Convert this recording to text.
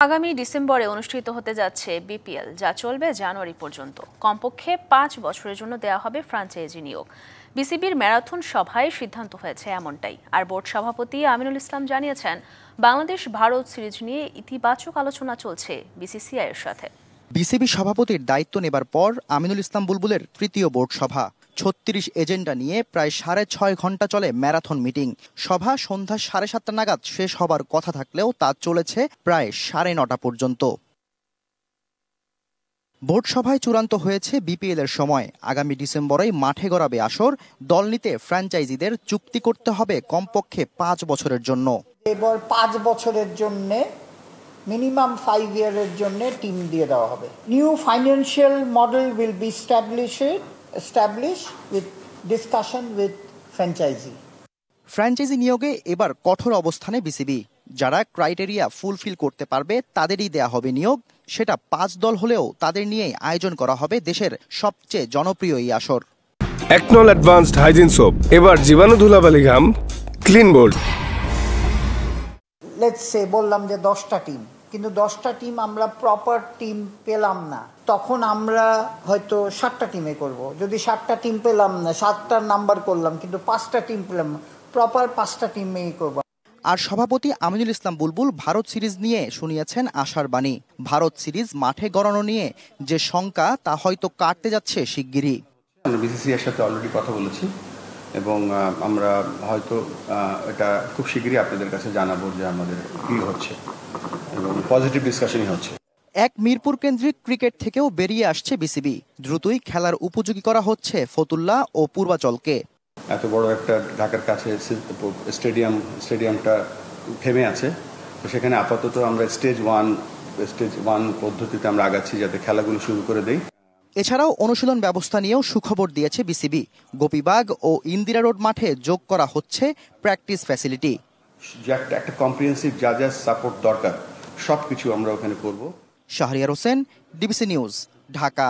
আগামী ডিসেম্বরে অনুষ্ঠিত হতে যাচ্ছে বিপিএল, যা চলবে জানুয়ারি পর্যন্ত। কমপক্ষে 5 বছরের জন্য দেওয়া হবে ফ্র্যাঞ্চাইজি নিয়োগ। বিসিবির ম্যারাথন সভায় সিদ্ধান্ত হয়েছে এমনটাই। আর বোর্ড সভাপতি আমিনুল ইসলাম জানিয়েছেন, বাংলাদেশ ভারত সিরিজ নিয়ে ইতিবাচক আলোচনা চলছে বিসিসিআই এর সাথে। বিসিবি সভাপতির দায়িত্ব নেবার পর আমিনুল ইসলাম বুলবুলের তৃতীয় বোর্ড সভা। 36 এজেন্ডা নিয়ে প্রায় 6.5 ঘন্টা চলে ম্যারাথন মিটিং। সভা সন্ধ্যা 7:30 নাগাদ শেষ হবার কথা থাকলেও তা চলেছে প্রায় 9:30 পর্যন্ত। বোর্ড সভায় চূড়ান্ত হয়েছে বিপিএল এর সময়। আগামী ডিসেম্বরেই মাঠে গড়াবে আসর। দল নিতে ফ্র্যাঞ্চাইজিদের চুক্তি করতে হবে কমপক্ষে 5 বছরের জন্য। এবার 5 বছরের জন্য মিনিমাম 5 ইয়ারের জন্য টিম দিয়ে দেওয়া হবে। New financial model will be established with discussion with franchise নিয়োগে এবার কঠোর অবস্থানে বিসিবি। যারা ক্রাইটেরিয়া ফুলফিল করতে পারবে তাদেরই দেয়া হবে নিয়োগ। সেটা 5 দল হলেও তাদের নিয়েই আয়োজন করা হবে দেশের সবচেয়ে জনপ্রিয় এই আসর। একনল অ্যাডভান্সড হাইজিন সোপ, এবার জীবাণু ধুলাবালি ঘাম ক্লিন বোল্ড। লেটস সে বললাম যে 10টা টিম, কিন্তু 10টা টিম আমরা প্রপার টিম পেলাম না, তখন আমরা হয়তো 7টা টিমে করব। যদি 7টা টিম পেলাম না, 7টার নাম্বার করলাম, কিন্তু 5টা টিম পেলাম, প্রপার 5টা টিমেই করব। আর সভাপতি আমিনুল ইসলাম বুলবুল ভারত সিরিজ নিয়ে শুনিয়েছেন আশার বাণী। ভারত সিরিজ মাঠে গড়ানো নিয়ে যে শঙ্কা, তা হয়তো কাটতে যাচ্ছে শিগগিরই। আমরা বিসিসি এর সাথে অলরেডি কথা বলেছি এবং আমরা হয়তো এটা খুব শিগগিরই আপনাদের কাছে জানাবো যে আমাদের কি হচ্ছে এবং পজিটিভ ডিসকাশনই হচ্ছে। এক মিরপুর কেন্দ্রিক ক্রিকেট থেকেও বেরিয়ে আসছে বিসিবি। দ্রুতই খেলার উপযোগী করা হচ্ছে ফতুল্লা ও পূর্বাচলকে। এত বড় একটা ঢাকার কাছে স্টেডিয়ামটা থেমে আছে, তো সেখানে আপাতত আমরা স্টেজ ওয়ান পদ্ধতিতে আমরা আগাচ্ছি, যাতে খেলাগুলো শুরু করে দেই। এছাড়াও অনুশীলন ব্যবস্থা নিয়েও সুখবর দিয়েছে বিসিবি। গোপীবাগ ও ইন্দিরা রোড মাঠে যোগ করা হচ্ছে প্র্যাকটিস ফ্যাসিলিটি। যে একটা কম্প্রিহেন্সিভ যা সাপোর্ট দরকার সবকিছু আমরা ওখানে করব। Shahriar Hossain, DBC news, Dhaka.